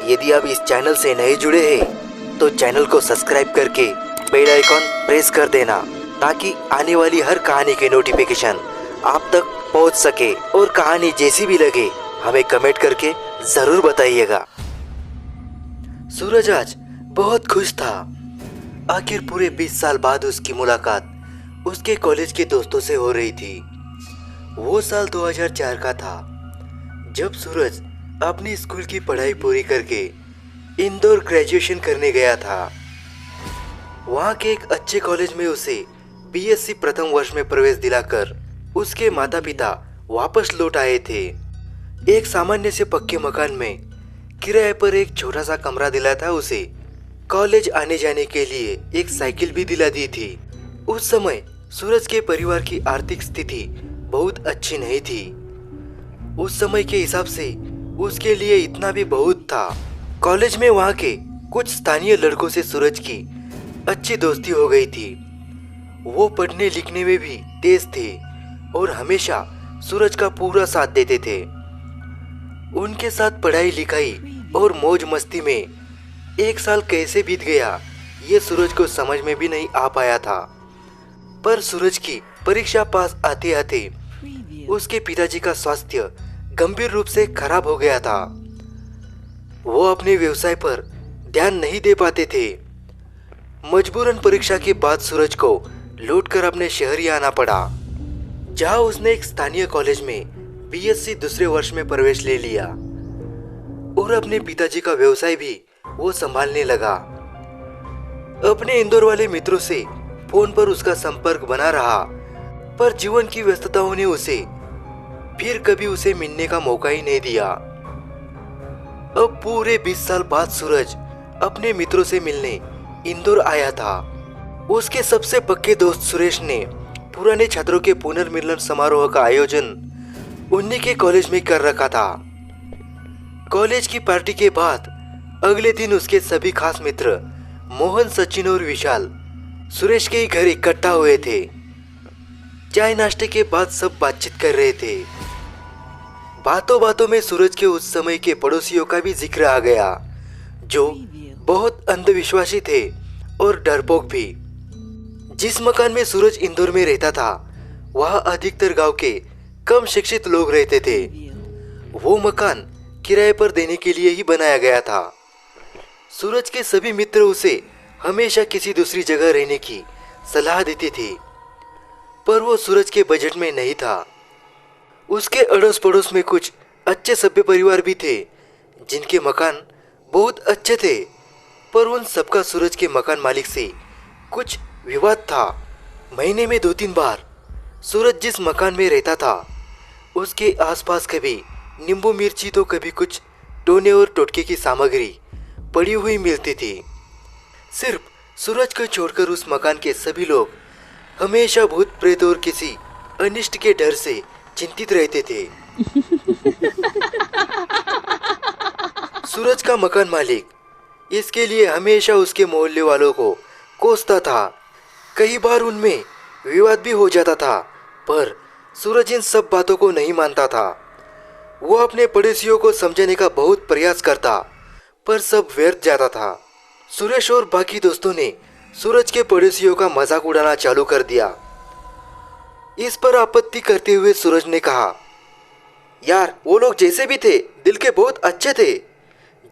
यदि आप इस चैनल से नए जुड़े हैं तो चैनल को सब्सक्राइब करके बेल आइकॉन प्रेस कर देना ताकि आने वाली हर कहानी के नोटिफिकेशन आप तक पहुंच सके। और कहानी जैसी भी लगे हमें कमेंट करके जरूर बताइएगा। सूरज आज बहुत खुश था। आखिर पूरे 20 साल बाद उसकी मुलाकात उसके कॉलेज के दोस्तों से हो रही थी। वो साल 2004 का था जब सूरज अपनी स्कूल की पढ़ाई पूरी करके इंदौर ग्रेजुएशन करने गया था। वहाँ के एक अच्छे कॉलेज में उसे बीएससी प्रथम वर्ष में प्रवेश दिलाकर उसके माता पिता वापस लौट आए थे। एक सामान्य से पक्के मकान में किराए पर एक छोटा सा कमरा दिला था उसे। कॉलेज आने जाने के लिए एक साइकिल भी दिला दी थी। उस समय सूरज के परिवार की आर्थिक स्थिति बहुत अच्छी नहीं थी। उस समय के हिसाब से उसके लिए इतना भी बहुत था। कॉलेज में वहाँ के कुछ स्थानीय लड़कों से सूरज की अच्छी दोस्ती हो गई थी। वो पढ़ने लिखने में भी तेज थे और हमेशा सूरज का पूरा साथ देते थे। उनके साथ पढ़ाई लिखाई और मौज मस्ती में एक साल कैसे बीत गया ये सूरज को समझ में भी नहीं आ पाया था। पर सूरज की परीक्षा पास आते आते उसके पिताजी का स्वास्थ्य गंभीर रूप से खराब हो गया था। वो अपने व्यवसाय पर ध्यान नहीं दे पाते थे। मजबूरन परीक्षा के बाद सूरज को लौटकर अपने शहर ही आना पड़ा, जहां उसने एक स्थानीय कॉलेज में बीएससी दूसरे वर्ष में प्रवेश ले लिया और अपने पिताजी का व्यवसाय भी वो संभालने लगा। अपने इंदौर वाले मित्रों से फोन पर उसका संपर्क बना रहा, पर जीवन की व्यस्तताओं ने फिर कभी उसे मिलने का मौका ही नहीं दिया। अब पूरे 20 साल बाद सूरज अपने मित्रों से मिलने इंदौर आया था। उसके सबसे पक्के दोस्त सुरेश ने पुराने छात्रों के पुनर्मिलन समारोह का आयोजन उन्हीं के कॉलेज में कर रखा था। कॉलेज की पार्टी के बाद अगले दिन उसके सभी खास मित्र मोहन, सचिन और विशाल सुरेश के ही घर इकट्ठा हुए थे। चाय नाश्ते के बाद सब बातचीत कर रहे थे। बातों बातों में सूरज के उस समय के पड़ोसियों का भी जिक्र आ गया, जो बहुत अंधविश्वासी थे और डरपोक भी। जिस मकान में सूरज इंदौर में रहता था वहाँ अधिकतर गांव के कम शिक्षित लोग रहते थे। वो मकान किराए पर देने के लिए ही बनाया गया था। सूरज के सभी मित्र उसे हमेशा किसी दूसरी जगह रहने की सलाह देते थे, पर वो सूरज के बजट में नहीं था। उसके अड़ोस पड़ोस में कुछ अच्छे सभ्य परिवार भी थे जिनके मकान बहुत अच्छे थे, पर उन सबका सूरज के मकान मालिक से कुछ विवाद था। महीने में 2-3 बार सूरज जिस मकान में रहता था उसके आसपास कभी नींबू मिर्ची तो कभी कुछ टोने और टोटके की सामग्री पड़ी हुई मिलती थी। सिर्फ सूरज को छोड़कर उस मकान के सभी लोग हमेशा भूत प्रेत और किसी अनिष्ट के डर से चिंतित रहते थे। सूरज का मकान मालिक इसके लिए हमेशा उसके मोहल्ले वालों को कोसता था। कई बार उनमें विवाद भी हो जाता था, पर सूरज इन सब बातों को नहीं मानता था। वो अपने पड़ोसियों को समझाने का बहुत प्रयास करता, पर सब व्यर्थ जाता था। सुरेश और बाकी दोस्तों ने सूरज के पड़ोसियों का मजाक उड़ाना चालू कर दिया। इस पर आपत्ति करते हुए सूरज ने कहा, यार वो लोग जैसे भी थे दिल के बहुत अच्छे थे।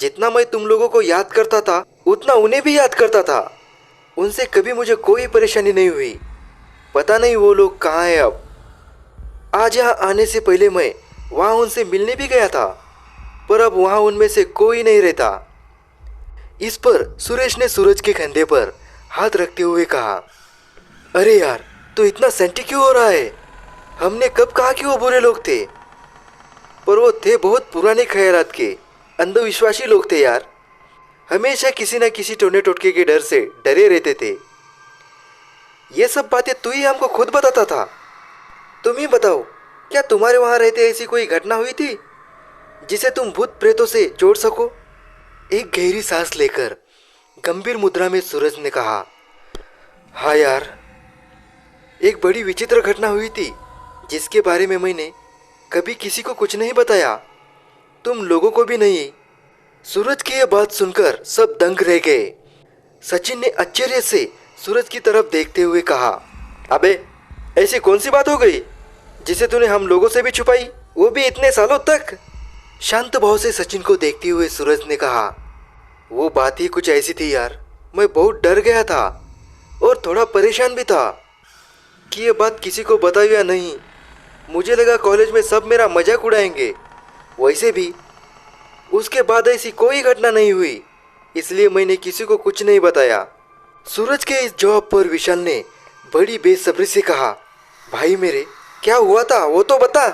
जितना मैं तुम लोगों को याद करता था उतना उन्हें भी याद करता था। उनसे कभी मुझे कोई परेशानी नहीं हुई। पता नहीं वो लोग कहाँ हैं अब। आज यहाँ आने से पहले मैं वहाँ उनसे मिलने भी गया था, पर अब वहाँ उनमें से कोई नहीं रहता। इस पर सुरेश ने सूरज के कंधे पर हाथ रखते हुए कहा, अरे यार तो इतना सेंटी क्यों हो रहा है? हमने कब कहा कि वो बुरे लोग थे? पर वो थे बहुत पुराने ख्यालात के अंधविश्वासी लोग थे यार। हमेशा किसी न किसी टोने टोटके के डर से डरे रहते थे। ये सब बातें तू ही हमको खुद बताता था। तुम ही बताओ, क्या तुम्हारे वहाँ रहते ऐसी कोई घटना हुई थी जिसे तुम भूत प्रेतों से जोड़ सको? एक गहरी सांस लेकर गंभीर मुद्रा में सूरज ने कहा, हाँ यार, एक बड़ी विचित्र घटना हुई थी जिसके बारे में मैंने कभी किसी को कुछ नहीं बताया, तुम लोगों को भी नहीं। सूरज की यह बात सुनकर सब दंग रह गए। सचिन ने आश्चर्य से सूरज की तरफ देखते हुए कहा, अबे ऐसी कौन सी बात हो गई जिसे तूने हम लोगों से भी छुपाई, वो भी इतने सालों तक? शांत भाव से सचिन को देखते हुए सूरज ने कहा, वो बात ही कुछ ऐसी थी यार, मैं बहुत डर गया था और थोड़ा परेशान भी था कि ये बात किसी को बताऊं या नहीं। मुझे लगा कॉलेज में सब मेरा मजाक उड़ाएंगे। वैसे भी उसके बाद ऐसी कोई घटना नहीं हुई, इसलिए मैंने किसी को कुछ नहीं बताया। सूरज के इस जवाब पर विशाल ने बड़ी बेसब्री से कहा, भाई मेरे क्या हुआ था वो तो बता।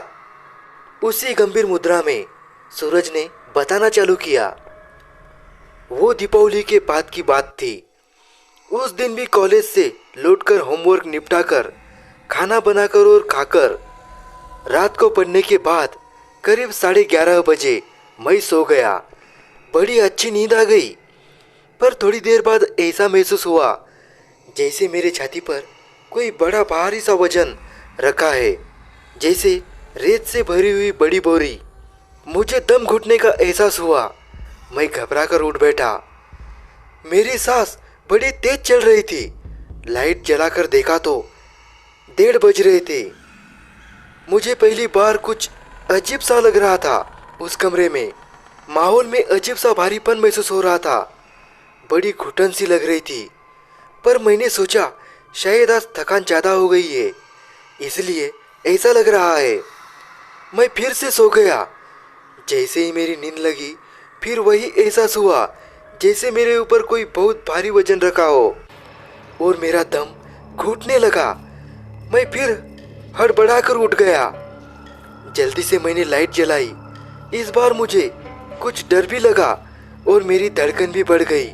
उसी गंभीर मुद्रा में सूरज ने बताना चालू किया। वो दीपावली के बाद की बात थी। उस दिन भी कॉलेज से लौटकर होमवर्क निपटाकर, खाना बनाकर और खाकर रात को पढ़ने के बाद करीब 11:30 बजे मैं सो गया। बड़ी अच्छी नींद आ गई, पर थोड़ी देर बाद ऐसा महसूस हुआ जैसे मेरे छाती पर कोई बड़ा भारी सा वजन रखा है, जैसे रेत से भरी हुई बड़ी बोरी। मुझे दम घुटने का एहसास हुआ। मैं घबराकर उठ बैठा। मेरी सांस बड़ी तेज चल रही थी। लाइट जलाकर देखा तो 1:30 बज रहे थे। मुझे पहली बार कुछ अजीब सा लग रहा था। उस कमरे में माहौल में अजीब सा भारीपन महसूस हो रहा था। बड़ी घुटन सी लग रही थी, पर मैंने सोचा शायद आज थकान ज़्यादा हो गई है, इसलिए ऐसा लग रहा है। मैं फिर से सो गया। जैसे ही मेरी नींद लगी, फिर वही एहसास हुआ जैसे मेरे ऊपर कोई बहुत भारी वजन रखा हो और मेरा दम घुटने लगा। मैं फिर हड़बड़ाकर उठ गया। जल्दी से मैंने लाइट जलाई। इस बार मुझे कुछ डर भी लगा और मेरी धड़कन भी बढ़ गई।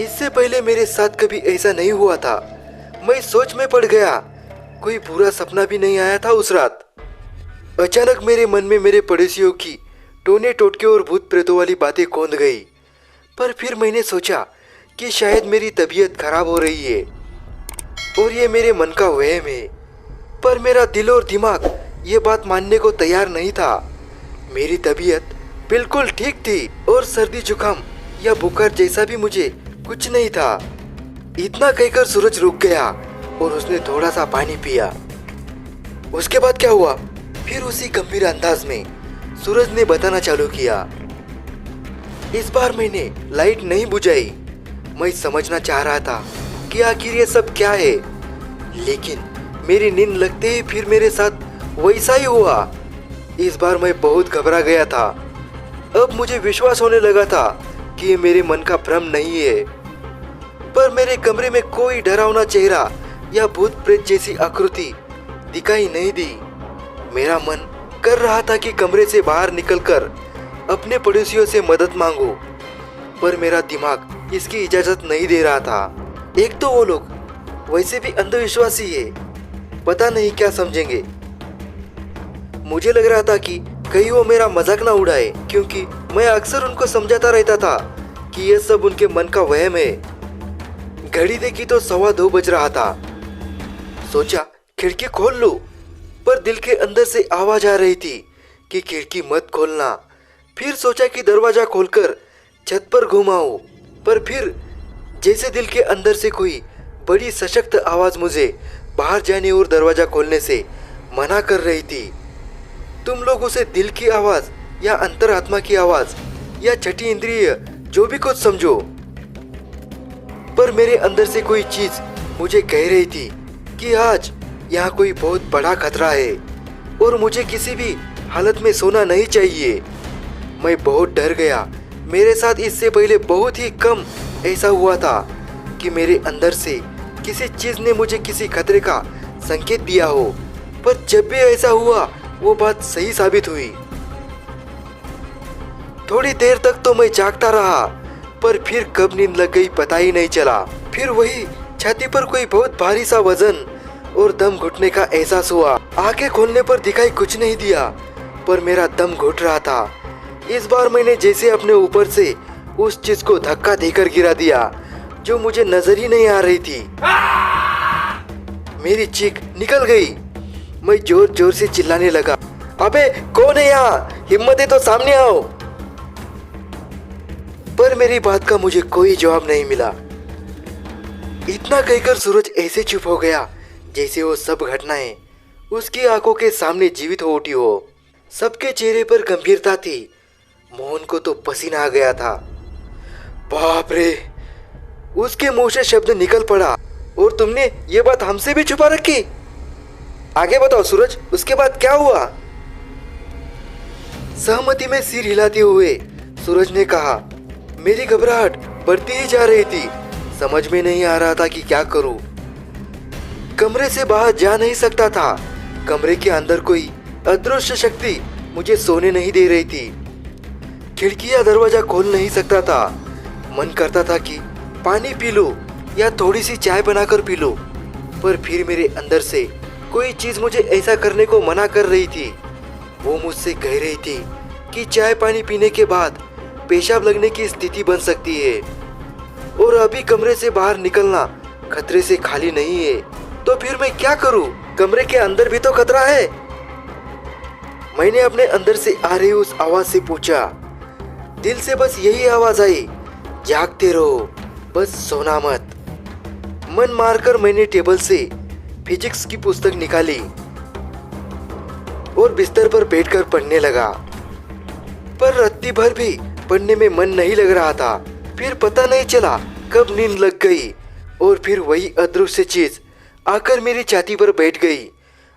इससे पहले मेरे साथ कभी ऐसा नहीं हुआ था। मैं सोच में पड़ गया। कोई बुरा सपना भी नहीं आया था उस रात। अचानक मेरे मन में मेरे पड़ोसियों की टोने टोटके और भूत प्रेतों वाली बातें कौंध गई। पर फिर मैंने सोचा कि शायद मेरी तबीयत खराब हो रही है और ये मेरे मन का वहम है। पर मेरा दिल और दिमाग ये बात मानने को तैयार नहीं था। मेरी तबीयत बिल्कुल ठीक थी और सर्दी जुकाम या बुखार जैसा भी मुझे कुछ नहीं था। इतना कहकर सूरज रुक गया और उसने थोड़ा सा पानी पिया। उसके बाद क्या हुआ? फिर उसी गंभीर अंदाज में सूरज ने बताना चालू किया। इस बार मैंने लाइट नहीं बुझाई। मैं समझना चाह रहा था कि आखिर ये सब क्या है, लेकिन मेरी नींद लगते ही फिर मेरे साथ वैसा ही हुआ। इस बार मैं बहुत घबरा गया था। अब मुझे विश्वास होने लगा था कि ये मेरे मन का भ्रम नहीं है। पर मेरे कमरे में कोई डरावना चेहरा या भूत प्रेत जैसी आकृति दिखाई नहीं दी। मेरा मन कर रहा था कि कमरे से बाहर निकलकर अपने पड़ोसियों से मदद मांगूं, पर मेरा दिमाग इसकी इजाजत नहीं दे रहा था। एक तो वो लोग वैसे भी अंधविश्वासी है, पता नहीं क्या समझेंगे। मुझे लग रहा था कि कहीं वो मेरा मजाक ना उड़ाए, क्योंकि मैं अक्सर उनको समझाता रहता था कि यह सब उनके मन का वहम है। घड़ी देखी तो 2:15 बज रहा था। सोचा खिड़की खोल लूं, पर दिल के अंदर से आवाज आ रही थी कि खिड़की मत खोलना। फिर सोचा कि दरवाजा खोलकर छत पर घुमाऊं, पर फिर जैसे दिल के अंदर से कोई बड़ी सशक्त आवाज मुझे बाहर जाने और दरवाजा खोलने से मना कर रही थी। तुम लोग उसे दिल की आवाज या अंतरात्मा की आवाज या छठी इंद्रिय जो भी कुछ समझो, पर मेरे अंदर से कोई चीज मुझे कह रही थी कि आज यहाँ कोई बहुत बड़ा खतरा है और मुझे किसी भी हालत में सोना नहीं चाहिए। मैं बहुत डर गया। मेरे साथ इससे पहले बहुत ही कम ऐसा हुआ था कि मेरे अंदर से किसी चीज ने मुझे किसी खतरे का संकेत दिया हो, पर जब भी ऐसा हुआ वो बात सही साबित हुई। थोड़ी देर तक तो मैं जागता रहा, पर फिर कब नींद लग गई पता ही नहीं चला। फिर वही छाती पर कोई बहुत भारी सा वजन और दम घुटने का एहसास हुआ। आंखें खोलने पर दिखाई कुछ नहीं दिया, पर मेरा दम घुट रहा था। इस बार मैंने जैसे अपने ऊपर से उस चीज को धक्का देकर गिरा दिया जो मुझे नजर ही नहीं आ रही थी। मेरी चीख निकल गई। मैं जोर जोर से चिल्लाने लगा, अबे कौन है यहाँ? हिम्मत है तो सामने आओ। पर मेरी बात का मुझे कोई जवाब नहीं मिला। इतना कहकर सूरज ऐसे चुप हो गया जैसे वो सब घटनाएं उसकी आंखों के सामने जीवित हो उठी हो। सबके चेहरे पर गंभीरता थी। मोहन को तो पसीना आ गया था। बाप रे, उसके मुंह से शब्द निकल पड़ा। और तुमने ये बात हमसे भी छुपा रखी? आगे बताओ सूरज, उसके बाद क्या हुआ? सहमति में सिर हिलाते हुए सूरज ने कहा, मेरी घबराहट बढ़ती ही जा रही थी। समझ में नहीं आ रहा था कि क्या करूं। कमरे से बाहर जा नहीं सकता था। कमरे के अंदर कोई अदृश्य शक्ति मुझे सोने नहीं दे रही थी। खिड़की या दरवाजा खोल नहीं सकता था। मन करता था कि पानी पी लूं या थोड़ी सी चाय बनाकर पी लूं, पर फिर मेरे अंदर से कोई चीज मुझे ऐसा करने को मना कर रही थी। वो मुझसे कह रही थी कि चाय पानी पीने के बाद पेशाब लगने की स्थिति बन सकती है और अभी कमरे से बाहर निकलना खतरे से खाली नहीं है। तो फिर मैं क्या करूं? कमरे के अंदर भी तो खतरा है। मैंने अपने अंदर से आ रही उस आवाज से पूछा। दिल से बस यही आवाज आई, जागते रहो, बस सोना मत। मन मारकर मैंने टेबल से फिजिक्स की पुस्तक निकाली और बिस्तर पर बैठकर पढ़ने लगा। पर रत्ती भर भी पढ़ने में मन नहीं लग रहा था। फिर पता नहीं चला कब नींद लग गई और फिर वही अदृश्य चीज आकर मेरी छाती पर बैठ गई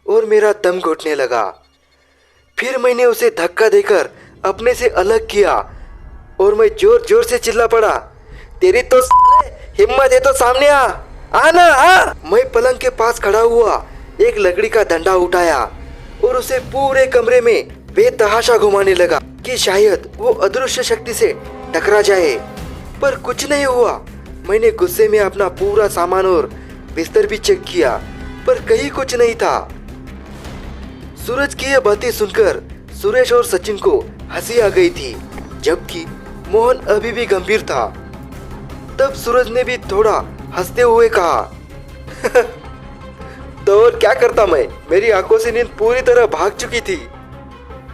और मेरा दम घुटने लगा। फिर मैंने उसे धक्का देकर अपने से अलग किया और मैं जोर जोर से चिल्ला पड़ा, तेरी तो हिम्मत है तो सामने आना आ। मैं पलंग के पास खड़ा हुआ, एक लकड़ी का डंडा उठाया और उसे पूरे कमरे में बेतहाशा घुमाने लगा कि शायद वो अदृश्य शक्ति से टकरा जाए। पर कुछ नहीं हुआ। मैंने गुस्से में अपना पूरा सामान और बिस्तर भी चेक किया, पर कहीं कुछ नहीं था। सूरज की ये बातें सुनकर सुरेश और सचिन को हंसी आ गई थी, जबकि मोहन अभी भी गंभीर था। तब सूरज ने भी थोड़ा हंसते हुए कहा, तो और क्या करता मैं? मेरी आंखों से नींद पूरी तरह भाग चुकी थी।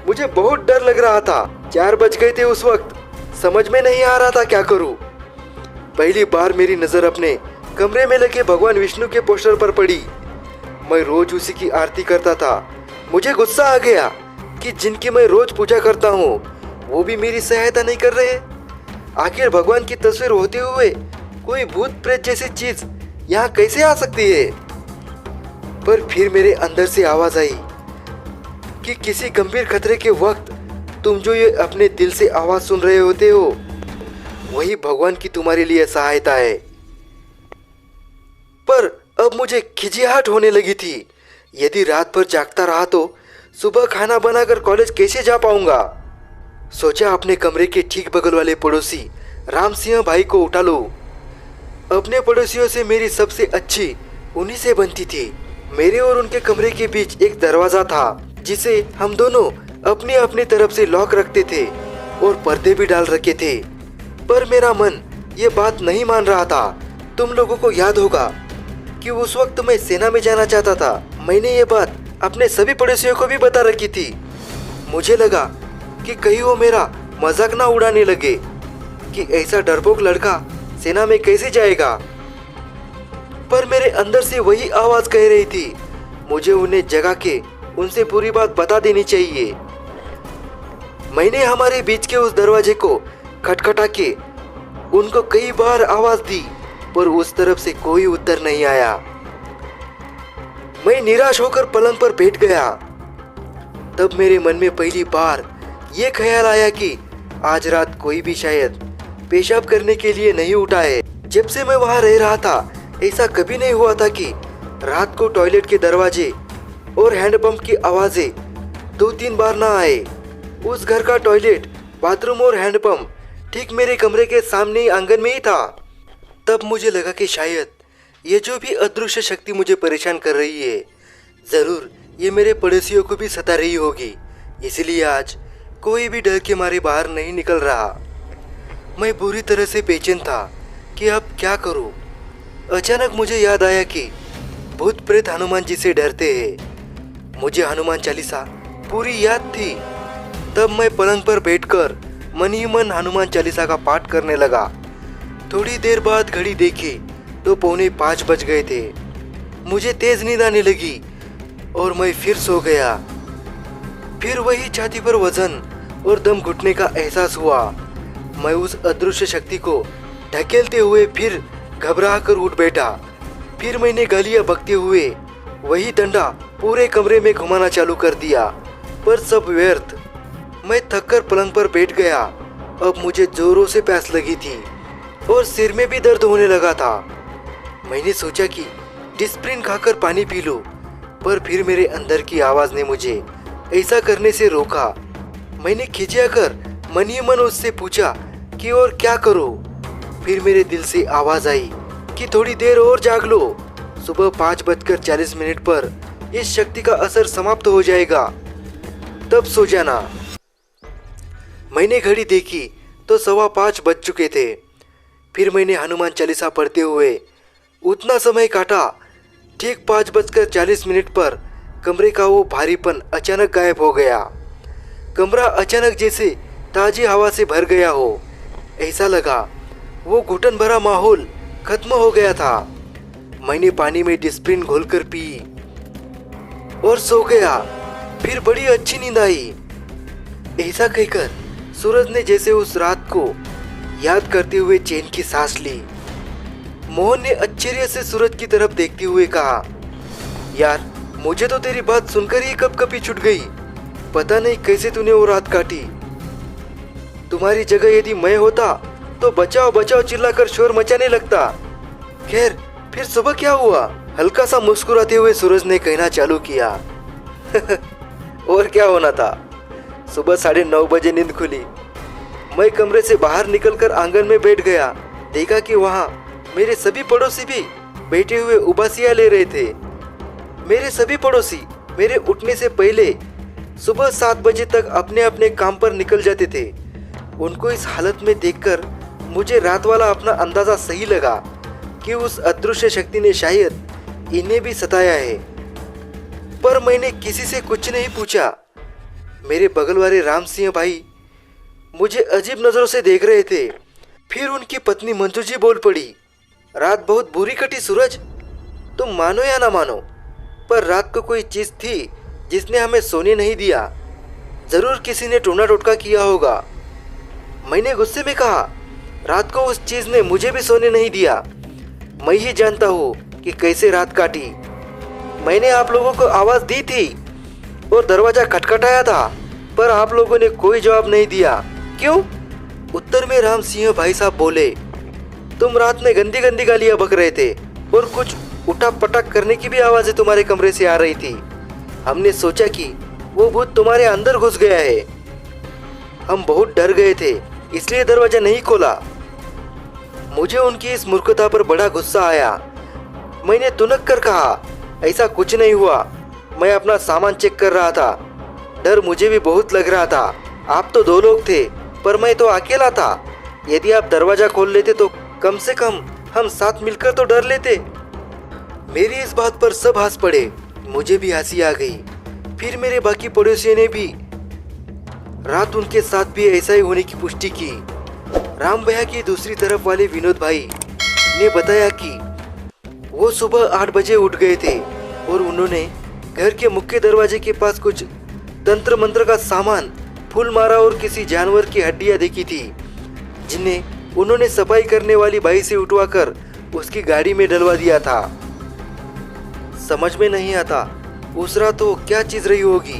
मुझे बहुत डर लग रहा था। 4 बज गए थे उस वक्त। समझ में नहीं आ रहा था क्या करूं। पहली बार मेरी नजर अपने कमरे में लगे भगवान विष्णु के पोस्टर पर पड़ी। मैं रोज उसी की आरती करता था। मुझे गुस्सा आ गया कि जिनकी मैं रोज पूजा करता हूँ वो भी मेरी सहायता नहीं कर रहे। आखिर भगवान की तस्वीर होते हुए कोई भूत प्रेत जैसी चीज यहाँ कैसे आ सकती है? पर फिर मेरे अंदर से आवाज आई कि किसी गंभीर खतरे के वक्त तुम जो ये अपने दिल से आवाज सुन रहे होते हो, वही भगवान की तुम्हारे लिए सहायता है। पर अब मुझे खिंचाहट होने लगी थी। यदि रात भर जागता रहा तो सुबह खाना बनाकर कॉलेज कैसे जा पाऊंगा? सोचा अपने कमरे के ठीक बगल वाले पड़ोसी राम सिंह भाई को उठा लूं। अपने पड़ोसियों से मेरी सबसे अच्छी उन्हीं से बनती थी। मेरे और उनके कमरे के बीच एक दरवाजा था जिसे हम दोनों अपनी अपनी तरफ से लॉक रखते थे और पर्दे भी डाल रखे थे। पर मेरा मन ये बात नहीं मान रहा था। तुम लोगों को याद होगा कि उस वक्त मैं सेना में जाना चाहता था। मैंने ये बात अपने सभी पड़ोसियों को भी बता रखी थी। मुझे लगा कि कहीं वो मेरा मजाक ना उड़ाने लगे कि ऐसा डरपोक लड़का सेना में कैसे जाएगा। पर मेरे अंदर से वही आवाज कह रही थी, मुझे उन्हें जगा के उनसे पूरी बात बता देनी चाहिए। मैंने हमारे बीच के उस दरवाजे को खटखटा के उनको कई बार आवाज दी, पर उस तरफ से कोई उत्तर नहीं आया। मैं निराश होकर पलंग पर बैठ गया। तब मेरे मन में पहली बार ये ख्याल आया कि आज रात कोई भी शायद पेशाब करने के लिए नहीं उठा है। जब से मैं वहां रह रहा था ऐसा कभी नहीं हुआ था कि रात को टॉयलेट के दरवाजे और हैंडपंप की आवाजें 2-3 बार ना आए। उस घर का टॉयलेट, बाथरूम और हैंडपंप ठीक मेरे कमरे के सामने ही आंगन में ही था। तब मुझे लगा कि शायद ये जो भी अदृश्य शक्ति मुझे परेशान कर रही है, जरूर ये मेरे पड़ोसियों को भी सता रही होगी। इसलिए आज कोई भी डर के मारे बाहर नहीं निकल रहा। मैं बुरी तरह से बेचैन था कि अब क्या करूं। अचानक मुझे याद आया कि भूत प्रेत हनुमान जी से डरते हैं। मुझे हनुमान चालीसा पूरी याद थी। तब मैं पलंग पर बैठकर मन ही मन हनुमान चालीसा का पाठ करने लगा। थोड़ी देर बाद घड़ी देखी तो 4:45 बज गए थे। मुझे तेज नींद आने लगी और मैं फिर सो गया। फिर वही छाती पर वजन और दम घुटने का एहसास हुआ। मैं उस अदृश्य शक्ति को ढकेलते हुए फिर घबरा कर उठ बैठा। फिर मैंने गालियां बकते हुए वही डंडा पूरे कमरे में घुमाना चालू कर दिया, पर सब व्यर्थ। मैं थककर पलंग पर बैठ गया। अब मुझे जोरों से प्यास लगी थी और सिर में भी दर्द होने लगा था। मैंने सोचा कि डिस्प्रिन खाकर पानी पी लूं, पर फिर मेरे अंदर की आवाज ने मुझे ऐसा करने से रोका। मैंने खिंचाकर मन ही मन उससे पूछा कि और क्या करो। फिर मेरे दिल से आवाज आई कि थोड़ी देर और जाग लो, सुबह 5:40 पर इस शक्ति का असर समाप्त हो जाएगा, तब सो जाना। मैंने घड़ी देखी तो 5:15 बज चुके थे। फिर मैंने हनुमान चालीसा पढ़ते हुए उतना समय काटा। ठीक 5:40 पर कमरे का वो भारीपन अचानक गायब हो गया। कमरा अचानक जैसे ताजी हवा से भर गया हो, ऐसा लगा। वो घुटन भरा माहौल खत्म हो गया था। मैंने पानी में डिस्प्रिन घोलकर पी और सो गया। फिर बड़ी अच्छी नींद आई। ऐसा कहकर सूरज ने जैसे उस रात को याद करते हुए चैन की सांस ली। मोहन ने आश्चर्य से सूरज की तरफ देखते हुए कहा, यार मुझे तो तेरी बात सुनकर ही कपकपी छूट गई। पता नहीं कैसे तूने वो रात काटी। तुम्हारी जगह यदि मैं होता तो बचाओ बचाओ चिल्लाकर शोर मचाने लगता। खैर फिर सुबह क्या हुआ? हल्का सा मुस्कुराते हुए सूरज ने कहना चालू किया। और क्या होना था? सुबह 9:30 बजे नींद खुली। मैं कमरे से बाहर निकलकर आंगन में बैठ गया। देखा कि वहाँ मेरे सभी पड़ोसी भी बैठे हुए उबासियां ले रहे थे। मेरे सभी पड़ोसी मेरे उठने से पहले सुबह 7 बजे तक अपने अपने काम पर निकल जाते थे। उनको इस हालत में देखकर मुझे रात वाला अपना अंदाजा सही लगा कि उस अदृश्य शक्ति ने शायद इन्हें भी सताया है। पर मैंने किसी से कुछ नहीं पूछा। मेरे बगल वाले राम सिंह भाई मुझे अजीब नजरों से देख रहे थे। फिर उनकी पत्नी मंजू जी बोल पड़ी, रात बहुत बुरी कटी सूरज। तुम मानो या ना मानो, पर रात को कोई चीज थी जिसने हमें सोने नहीं दिया। जरूर किसी ने टोना टोटका किया होगा। मैंने गुस्से में कहा, रात को उस चीज ने मुझे भी सोने नहीं दिया। मैं ही जानता हूँ कि कैसे रात काटी। मैंने आप लोगों को आवाज दी थी और दरवाजा खटखटाया था, पर आप लोगों ने कोई जवाब नहीं दिया। क्यों? उत्तर में राम सिंह भाई साहब बोले, तुम रात में गंदी गंदी गालियां बक रहे थे और कुछ उठा पटक करने की भी आवाजें तुम्हारे कमरे से आ रही थी। हमने सोचा कि वो भूत तुम्हारे अंदर घुस गया है। हम बहुत डर गए थे, इसलिए दरवाजा नहीं खोला। मुझे उनकी इस मूर्खता पर बड़ा गुस्सा आया। मैंने तुनक कर कहा, ऐसा कुछ नहीं हुआ, मैं अपना सामान चेक कर रहा था। डर मुझे भी बहुत लग रहा था। आप तो 2 लोग थे, पर मैं तो अकेला था। यदि आप दरवाजा खोल लेते तो कम से कम हम साथ मिलकर तो डर लेते। मेरी इस बात पर सब हंस पड़े। मुझे भी हंसी आ गई। फिर मेरे बाकी पड़ोसियों ने भी रात उनके साथ भी ऐसा ही होने की पुष्टि की। राम भैया की दूसरी तरफ वाले विनोद भाई ने बताया कि वो सुबह 8 बजे उठ गए थे और उन्होंने घर के मुख्य दरवाजे के पास कुछ तंत्र मंत्र का सामान, फूल मारा और किसी जानवर की हड्डियां देखी थी, जिन्हें उन्होंने सफाई करने वाली बाई से उठवाकर उसकी गाड़ी में डलवा दिया था। समझ में नहीं आता उस रात तो क्या चीज रही होगी,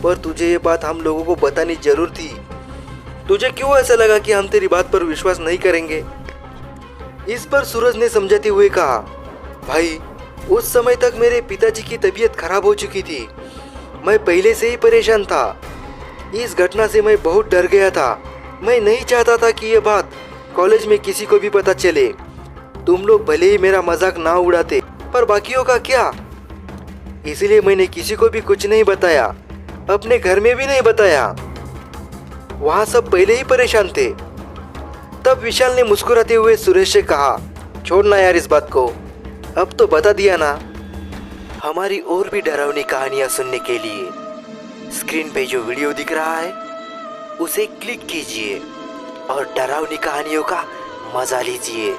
पर तुझे ये बात हम लोगों को बतानी जरूर थी। तुझे क्यों ऐसा लगा कि हम तेरी बात पर विश्वास नहीं करेंगे? इस पर सूरज ने समझाते हुए कहा, भाई उस समय तक मेरे पिताजी की तबीयत खराब हो चुकी थी। मैं पहले से ही परेशान था। इस घटना से मैं बहुत डर गया था। मैं नहीं चाहता था कि यह बात कॉलेज में किसी को भी पता चले। तुम लोग भले ही मेरा मजाक ना उड़ाते, पर बाकियों का क्या? इसलिए मैंने किसी को भी कुछ नहीं बताया, अपने घर में भी नहीं बताया। वहाँ सब पहले ही परेशान थे। तब विशाल ने मुस्कुराते हुए सुरेश से कहा, छोड़ना यार इस बात को, अब तो बता दिया ना। हमारी और भी डरावनी कहानियां सुनने के लिए स्क्रीन पे जो वीडियो दिख रहा है उसे क्लिक कीजिए और डरावनी कहानियों का मजा लीजिए।